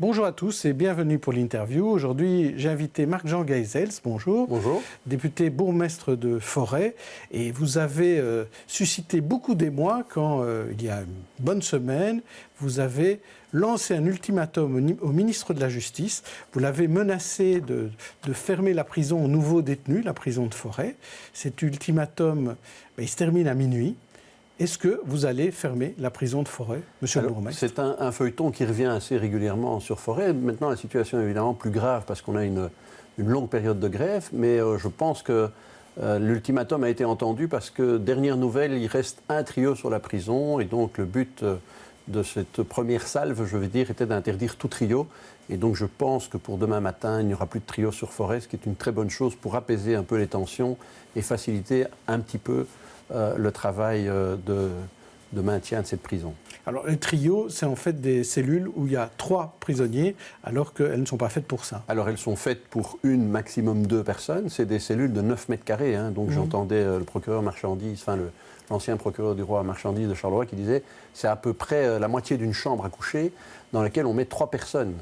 Bonjour à tous et bienvenue pour l'interview. Aujourd'hui, j'ai invité Marc-Jean Geisels, bonjour. Bonjour. Député bourgmestre de Forêt. Et vous avez suscité beaucoup d'émoi quand, il y a une bonne semaine, vous avez lancé un ultimatum au ministre de la Justice. Vous l'avez menacé de fermer la prison aux nouveaux détenus, la prison de Forêt. Cet ultimatum, il se termine à minuit. Est-ce que vous allez fermer la prison de Forêt, monsieur le bourgmestre ? C'est un feuilleton qui revient assez régulièrement sur Forêt. Maintenant, la situation est évidemment plus grave parce qu'on a une longue période de grève, mais je pense que l'ultimatum a été entendu parce que, dernière nouvelle, il reste un trio sur la prison et donc le but de cette première salve, je vais dire, était d'interdire tout trio. Et donc je pense que pour demain matin, il n'y aura plus de trio sur Forêt, ce qui est une très bonne chose pour apaiser un peu les tensions et faciliter un petit peu le travail de maintien de cette prison. Alors, les trios, c'est en fait des cellules où il y a 3 prisonniers, alors qu'elles ne sont pas faites pour ça. Alors, elles sont faites pour une, maximum 2 personnes. C'est des cellules de 9 mètres carrés. Donc, j'entendais le procureur Marchandise, l'ancien procureur du roi Marchandise de Charleroi qui disait c'est à peu près la moitié d'une chambre à coucher dans laquelle on met 3 personnes.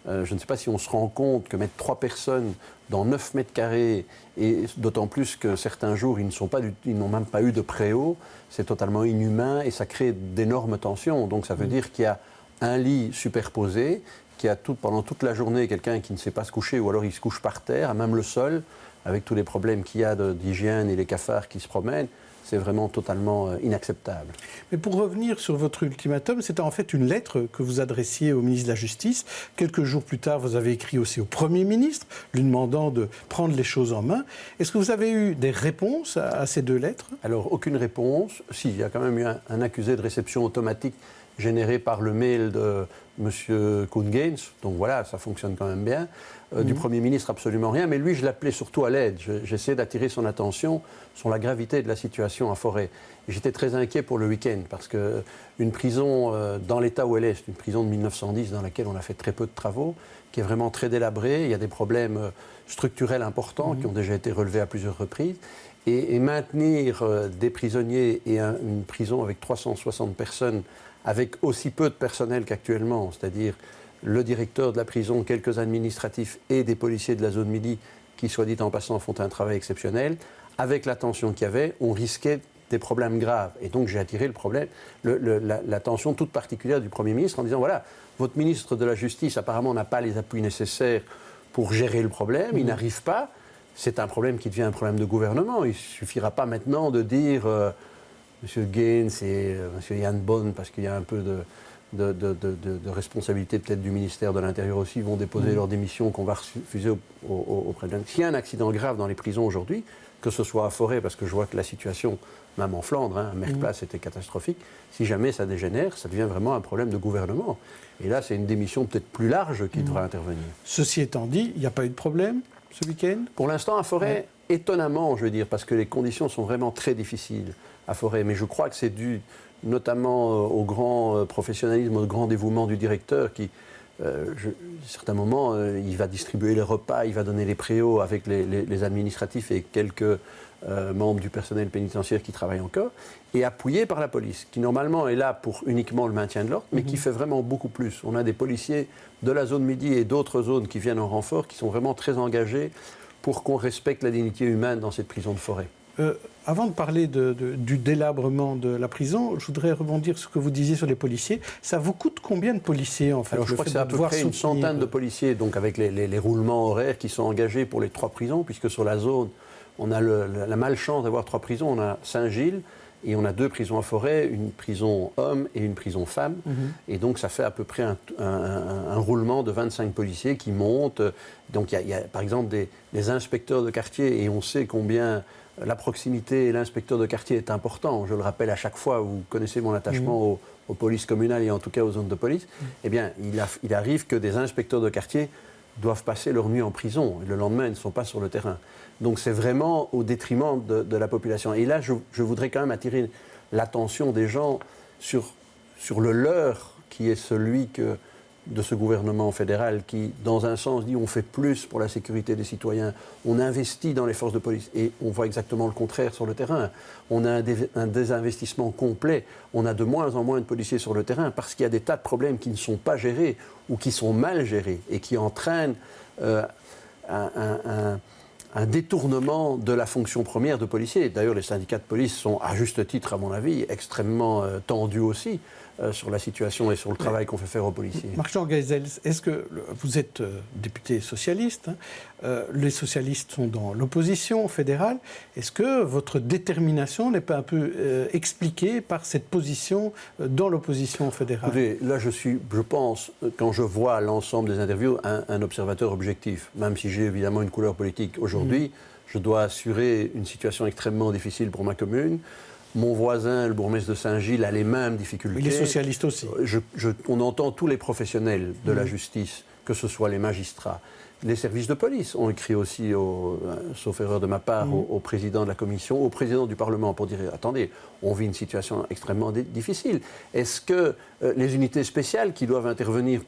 Je ne sais pas si on se rend compte que mettre 3 personnes dans 9 mètres carrés, et d'autant plus que certains jours, ils n'ont même pas eu de préau, c'est totalement inhumain et ça crée d'énormes tensions. Donc ça veut dire qu'il y a un lit superposé, qu'il y a pendant toute la journée quelqu'un qui ne sait pas se coucher ou alors il se couche par terre, à même le sol, avec tous les problèmes qu'il y a d'hygiène et les cafards qui se promènent. C'est vraiment totalement inacceptable. Mais pour revenir sur votre ultimatum, c'était en fait une lettre que vous adressiez au ministre de la Justice. Quelques jours plus tard, vous avez écrit aussi au Premier ministre, lui demandant de prendre les choses en main. Est-ce que vous avez eu des réponses à ces 2 lettres ? Alors, aucune réponse. Si, il y a quand même eu un accusé de réception automatique généré par le mail de M. Koen-Gains. Donc voilà, ça fonctionne quand même bien. Du Premier ministre, absolument rien. Mais lui, je l'appelais surtout à l'aide. J'essayais d'attirer son attention sur la gravité de la situation à Forêt. J'étais très inquiet pour le week-end parce qu'une prison, dans l'état où elle est, c'est une prison de 1910 dans laquelle on a fait très peu de travaux, qui est vraiment très délabrée. Il y a des problèmes structurels importants qui ont déjà été relevés à plusieurs reprises. Et maintenir des prisonniers et une prison avec 360 personnes avec aussi peu de personnel qu'actuellement, c'est-à-dire le directeur de la prison, quelques administratifs et des policiers de la zone Midi qui, soit dit en passant, font un travail exceptionnel, avec la tension qu'il y avait, on risquait des problèmes graves. Et donc j'ai attiré l'attention toute particulière du Premier ministre en disant, voilà, votre ministre de la Justice apparemment n'a pas les appuis nécessaires pour gérer le problème, il n'arrive pas, c'est un problème qui devient un problème de gouvernement. Il ne suffira pas maintenant de dire M. Gaines et M. Yann Bonne, parce qu'il y a un peu de responsabilité peut-être du ministère de l'Intérieur aussi, vont déposer leur démission qu'on va refuser auprès de... S'il y a un accident grave dans les prisons aujourd'hui, que ce soit à Forêt, parce que je vois que la situation, même en Flandre, à Merkplaats, était catastrophique, si jamais ça dégénère, ça devient vraiment un problème de gouvernement. Et là, c'est une démission peut-être plus large qui devra intervenir. Ceci étant dit, il n'y a pas eu de problème ce week-end ? Pour l'instant, à Forêt, étonnamment, je veux dire, parce que les conditions sont vraiment très difficiles à Forêt. Mais je crois que c'est dû notamment au grand professionnalisme, au grand dévouement du directeur qui, à certains moments, il va distribuer les repas, il va donner les préaux avec les administratifs et quelques membres du personnel pénitentiaire qui travaillent encore, et appuyé par la police, qui normalement est là pour uniquement le maintien de l'ordre, mais qui fait vraiment beaucoup plus. On a des policiers de la zone Midi et d'autres zones qui viennent en renfort, qui sont vraiment très engagés pour qu'on respecte la dignité humaine dans cette prison de Forêt. Avant de parler du délabrement de la prison, je voudrais rebondir sur ce que vous disiez sur les policiers. Ça vous coûte combien de policiers en fait ? Alors, je crois que c'est à peu près une centaine de policiers, donc avec les roulements horaires qui sont engagés pour les 3 prisons, puisque sur la zone, on a la malchance d'avoir 3 prisons. On a Saint-Gilles et on a 2 prisons à Forêt, une prison homme et une prison femme. Et donc ça fait à peu près un roulement de 25 policiers qui montent. Donc il y a par exemple des inspecteurs de quartier, et on sait combien la proximité et l'inspecteur de quartier est important. Je le rappelle à chaque fois, vous connaissez mon attachement aux polices communales et en tout cas aux zones de police. Eh bien, il arrive que des inspecteurs de quartier doivent passer leur nuit en prison. Et le lendemain, ils ne sont pas sur le terrain. Donc c'est vraiment au détriment de la population. Et là, je voudrais quand même attirer l'attention des gens sur le leurre qui est celui que de ce gouvernement fédéral qui, dans un sens, dit on fait plus pour la sécurité des citoyens, on investit dans les forces de police, et on voit exactement le contraire sur le terrain. On a un désinvestissement complet, on a de moins en moins de policiers sur le terrain parce qu'il y a des tas de problèmes qui ne sont pas gérés ou qui sont mal gérés et qui entraînent un détournement de la fonction première de policier. D'ailleurs, les syndicats de police sont, à juste titre, à mon avis, extrêmement tendus aussi sur la situation et sur le travail qu'on fait faire aux policiers. Marc-Jean Geisel, est-ce que vous êtes député socialiste, les socialistes sont dans l'opposition fédérale, est-ce que votre détermination n'est pas un peu expliquée par cette position dans l'opposition fédérale? Écoutez, là je pense, quand je vois l'ensemble des interviews, un observateur objectif, même si j'ai évidemment une couleur politique. Aujourd'hui, je dois assurer une situation extrêmement difficile pour ma commune. Mon voisin, le bourgmestre de Saint-Gilles, a les mêmes difficultés. Il est socialiste aussi. On entend tous les professionnels de la justice, que ce soit les magistrats. Les services de police ont écrit aussi, sauf erreur de ma part, au président de la commission, au président du Parlement, pour dire « Attendez, on vit une situation extrêmement difficile. Est-ce que les unités spéciales qui doivent intervenir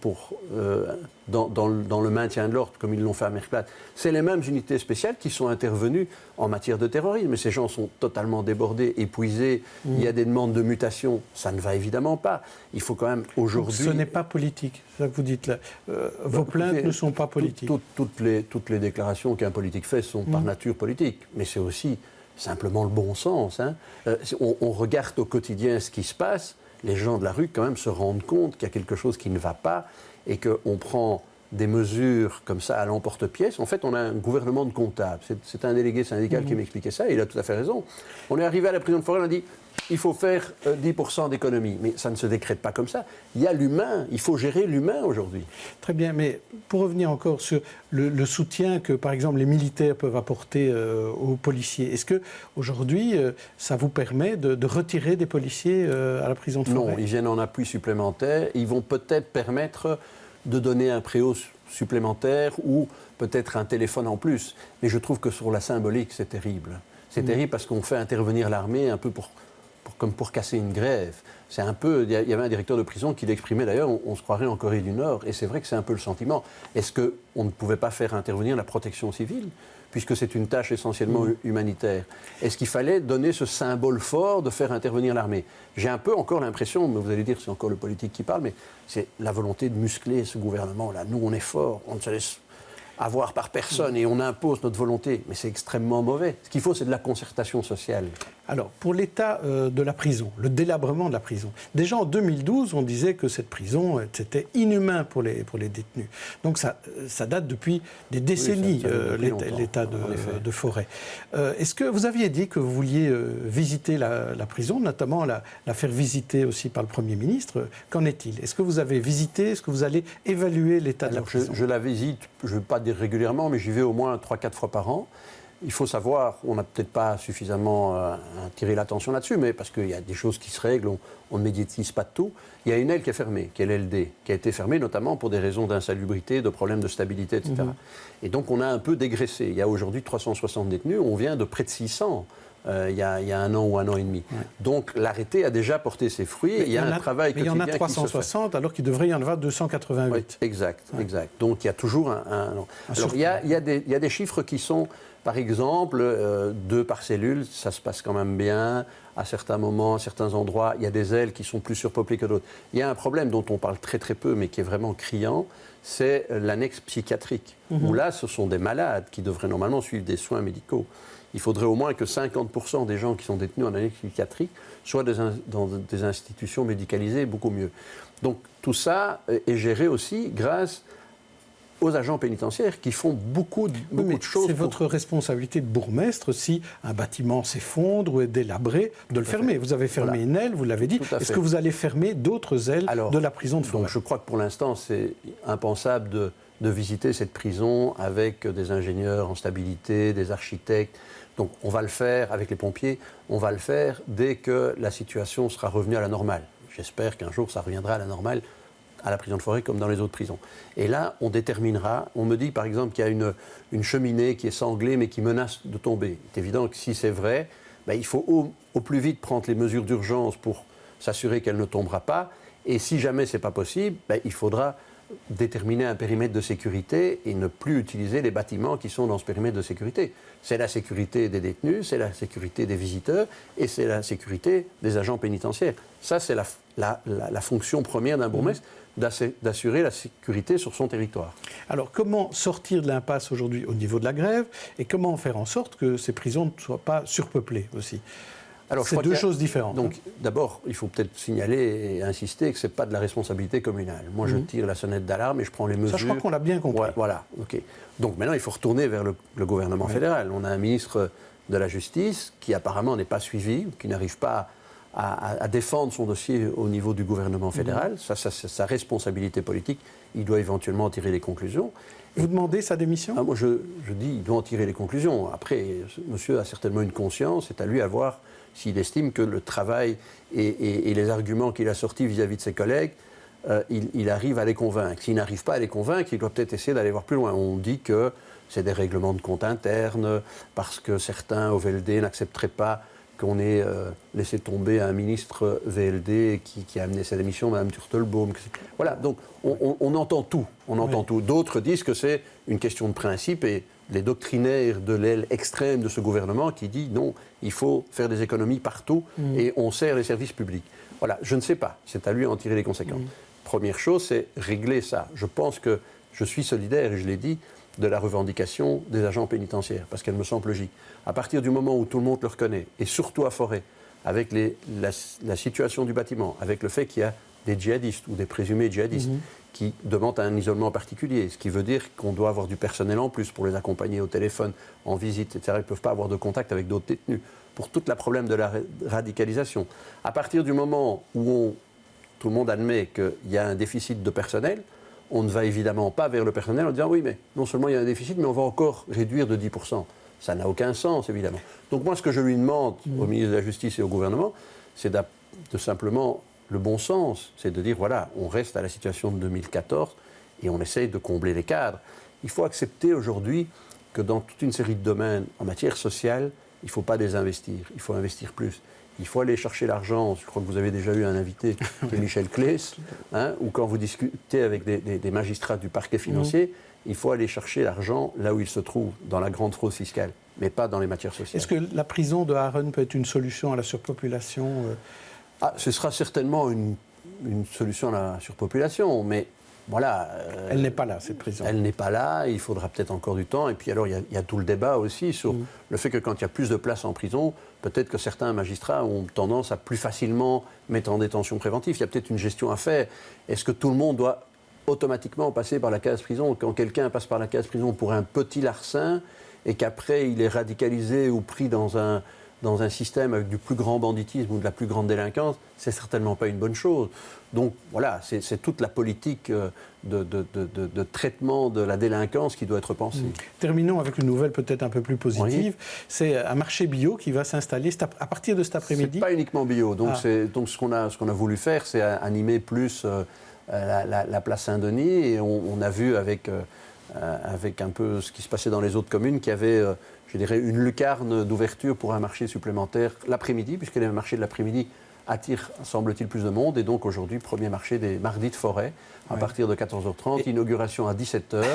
dans le maintien de l'ordre, comme ils l'ont fait à Merkplaat, c'est les mêmes unités spéciales qui sont intervenues en matière de terrorisme. Mais ces gens sont totalement débordés, épuisés. Il y a des demandes de mutation. Ça ne va évidemment pas. Il faut quand même aujourd'hui... Donc ce n'est pas politique, c'est ça que vous dites là. Vos plaintes ne sont pas politiques. Toutes les déclarations qu'un politique fait sont par nature politiques. Mais c'est aussi simplement le bon sens. Hein. On regarde au quotidien ce qui se passe. Les gens de la rue, quand même, se rendent compte qu'il y a quelque chose qui ne va pas et qu'on prend des mesures comme ça à l'emporte-pièce. En fait, on a un gouvernement de comptables. C'est un délégué syndical qui m'expliquait ça et il a tout à fait raison. On est arrivé à la prison de Forêt, on a dit il faut faire 10% d'économie. Mais ça ne se décrète pas comme ça. Il y a l'humain, il faut gérer l'humain aujourd'hui. Très bien, mais pour revenir encore sur le soutien que, par exemple, les militaires peuvent apporter aux policiers, est-ce qu'aujourd'hui, ça vous permet de retirer des policiers à la prison de Forêt? Non, ils viennent en appui supplémentaire. Ils vont peut-être permettre de donner un préau supplémentaire ou peut-être un téléphone en plus. Mais je trouve que sur la symbolique, c'est terrible. C'est terrible parce qu'on fait intervenir l'armée un peu comme pour casser une grève. C'est un peu... Il y avait un directeur de prison qui l'exprimait d'ailleurs, on se croirait en Corée du Nord, et c'est vrai que c'est un peu le sentiment. Est-ce qu'on ne pouvait pas faire intervenir la protection civile, puisque c'est une tâche essentiellement humanitaire? Est-ce qu'il fallait donner ce symbole fort de faire intervenir l'armée? J'ai un peu encore l'impression, mais vous allez dire c'est encore le politique qui parle, mais c'est la volonté de muscler ce gouvernement-là. Nous, on est fort, on ne se laisse avoir par personne et on impose notre volonté. Mais c'est extrêmement mauvais. Ce qu'il faut, c'est de la concertation sociale. Alors, pour l'état de la prison, le délabrement de la prison, déjà en 2012, on disait que cette prison, c'était inhumain pour les détenus. Donc ça date depuis des décennies, l'état de Forêt. Est-ce que vous aviez dit que vous vouliez visiter la prison, notamment la faire visiter aussi par le Premier ministre? Qu'en est-il? Est-ce que vous avez visité? Est-ce que vous allez évaluer l'état de la prison? Je la visite, je ne vais pas dire régulièrement, mais j'y vais au moins 3-4 fois par an. Il faut savoir, on n'a peut-être pas suffisamment attiré l'attention là-dessus, mais parce qu'il y a des choses qui se règlent, on ne médiatise pas de tout. Il y a une aile qui est fermée, qui est l'LD, qui a été fermée notamment pour des raisons d'insalubrité, de problèmes de stabilité, etc. Et donc on a un peu dégraissé. Il y a aujourd'hui 360 détenus, on vient de près de 600. Il y a un an ou un an et demi. Ouais. Donc l'arrêté a déjà porté ses fruits. Il y a un travail quotidien qui se fait. Il y en a 360 alors qu'il devrait y en avoir 288. Oui, exact. Donc il y a toujours un alors il y a des chiffres qui sont, par exemple, 2 par cellule, ça se passe quand même bien. À certains moments, à certains endroits, il y a des ailes qui sont plus surpeuplées que d'autres. Il y a un problème dont on parle très très peu, mais qui est vraiment criant, c'est l'annexe psychiatrique. Où là, ce sont des malades qui devraient normalement suivre des soins médicaux. Il faudrait au moins que 50% des gens qui sont détenus en annexe psychiatrique soient dans des institutions médicalisées, beaucoup mieux. Donc tout ça est géré aussi grâce aux agents pénitentiaires qui font beaucoup de choses. C'est votre responsabilité de bourgmestre, si un bâtiment s'effondre ou est délabré, de le fermer. Vous avez fermé une aile, vous l'avez dit. Est-ce que vous allez fermer d'autres ailes de la prison de Forêt? Donc je crois que pour l'instant, c'est impensable de visiter cette prison avec des ingénieurs en stabilité, des architectes. Donc on va le faire avec les pompiers, on va le faire dès que la situation sera revenue à la normale. J'espère qu'un jour ça reviendra à la normale à la prison de Forêt comme dans les autres prisons. Et là, on déterminera, on me dit par exemple qu'il y a une cheminée qui est sanglée mais qui menace de tomber. C'est évident que si c'est vrai, il faut au plus vite prendre les mesures d'urgence pour s'assurer qu'elle ne tombera pas. Et si jamais ce n'est pas possible, il faudra déterminer un périmètre de sécurité et ne plus utiliser les bâtiments qui sont dans ce périmètre de sécurité. C'est la sécurité des détenus, c'est la sécurité des visiteurs et c'est la sécurité des agents pénitentiaires. Ça, c'est la fonction première d'un bourgmestre, d'assurer la sécurité sur son territoire. Alors, comment sortir de l'impasse aujourd'hui au niveau de la grève et comment faire en sorte que ces prisons ne soient pas surpeuplées aussi? C'est deux choses différentes. Donc, d'abord, il faut peut-être signaler et insister que ce n'est pas de la responsabilité communale. Moi, je tire la sonnette d'alarme et je prends les mesures. Ça, je crois qu'on l'a bien compris. Ouais, voilà, ok. Donc maintenant, il faut retourner vers le gouvernement fédéral. On a un ministre de la Justice qui apparemment n'est pas suivi, qui n'arrive pas à défendre son dossier au niveau du gouvernement fédéral. Ça, c'est sa responsabilité politique. Il doit éventuellement en tirer les conclusions. Vous demandez sa démission? Moi, je dis qu'il doit en tirer les conclusions. Après, monsieur a certainement une conscience. C'est à lui à voir s'il estime que le travail et les arguments qu'il a sortis vis-à-vis de ses collègues, il arrive à les convaincre. S'il n'arrive pas à les convaincre, il doit peut-être essayer d'aller voir plus loin. On dit que c'est des règlements de compte internes, parce que certains au VLD n'accepteraient pas qu'on ait laissé tomber un ministre VLD qui a amené cette émission, Mme Turtelbaum. Voilà, donc on entend tout. On entend tout. D'autres disent que c'est une question de principe et les doctrinaires de l'aile extrême de ce gouvernement qui dit non, il faut faire des économies partout et on sert les services publics. Voilà, je ne sais pas. C'est à lui d'en tirer les conséquences. Première chose, c'est régler ça. Je pense que je suis solidaire, et je l'ai dit, de la revendication des agents pénitentiaires, parce qu'elle me semble logique. À partir du moment où tout le monde le reconnaît, et surtout à Forêt, avec la situation du bâtiment, avec le fait qu'il y a des djihadistes ou des présumés djihadistes qui demandent un isolement particulier, ce qui veut dire qu'on doit avoir du personnel en plus pour les accompagner au téléphone, en visite, etc. Ils ne peuvent pas avoir de contact avec d'autres détenus. Pour tout le problème de la radicalisation. À partir du moment où tout le monde admet qu'il y a un déficit de personnel, on ne va évidemment pas vers le personnel en disant oui, mais non seulement il y a un déficit, mais on va encore réduire de 10%. Ça n'a aucun sens, évidemment. Donc moi, ce que je lui demande au ministre de la Justice et au gouvernement, c'est de simplement le bon sens. C'est de dire, voilà, on reste à la situation de 2014 et on essaye de combler les cadres. Il faut accepter aujourd'hui que dans toute une série de domaines, en matière sociale, il ne faut pas désinvestir, il faut investir plus. Il faut aller chercher l'argent. Je crois que vous avez déjà eu un invité, qui est Michel Claes, ou quand vous discutez avec des magistrats du parquet financier, il faut aller chercher l'argent là où il se trouve, dans la grande fraude fiscale, mais pas dans les matières sociales. Est-ce que la prison de Harren peut être une solution à la surpopulation? Ce sera certainement une solution à la surpopulation, mais voilà. Elle n'est pas là, cette prison. Elle n'est pas là, il faudra peut-être encore du temps. Et puis alors, il y a tout le débat aussi sur le fait que quand il y a plus de places en prison, peut-être que certains magistrats ont tendance à plus facilement mettre en détention préventive. Il y a peut-être une gestion à faire. Est-ce que tout le monde doit automatiquement passer par la case prison? Quand quelqu'un passe par la case prison pour un petit larcin et qu'après il est radicalisé ou pris dans un système avec du plus grand banditisme ou de la plus grande délinquance, c'est certainement pas une bonne chose. Donc voilà, c'est toute la politique de traitement de la délinquance qui doit être pensée. Terminons avec une nouvelle peut-être un peu plus positive. Oui. C'est un marché bio qui va s'installer à partir de cet après-midi. C'est pas uniquement bio. Donc, donc ce qu'on a voulu faire, c'est animer plus la place Saint-Denis. Et on a vu avec un peu ce qui se passait dans les autres communes qu'il y avait, je dirais, une lucarne d'ouverture pour un marché supplémentaire l'après-midi, puisque les marchés de l'après-midi attirent, semble-t-il, plus de monde. Et donc aujourd'hui, premier marché des mardis de Forêt, à partir de 14h30, inauguration à 17h,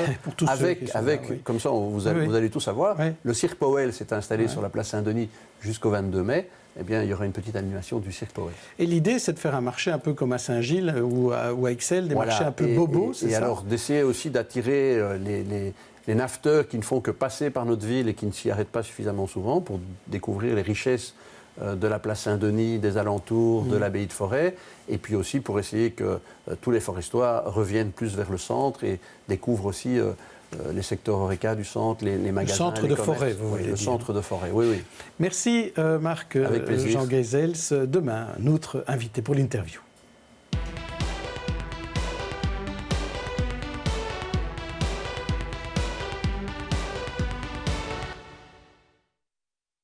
comme ça vous allez tout savoir. Le Cirque Powell s'est installé sur la place Saint-Denis jusqu'au 22 mai. Eh bien, il y aura une petite animation du Cirque Powell. Et l'idée, c'est de faire un marché un peu comme à Saint-Gilles ou à Ixelles, des marchés un peu bobos, c'est ça? Et alors, d'essayer aussi d'attirer les nafteurs qui ne font que passer par notre ville et qui ne s'y arrêtent pas suffisamment souvent pour découvrir les richesses de la place Saint-Denis, des alentours, de l'abbaye de Forêt, et puis aussi pour essayer que tous les forestois reviennent plus vers le centre et découvrent aussi les secteurs Horeca du centre, les magasins, le centre de Forêt, vous voulez dire. Le centre de Forêt, oui. Merci Marc, Jean Geisels. Demain, un autre invité pour l'interview.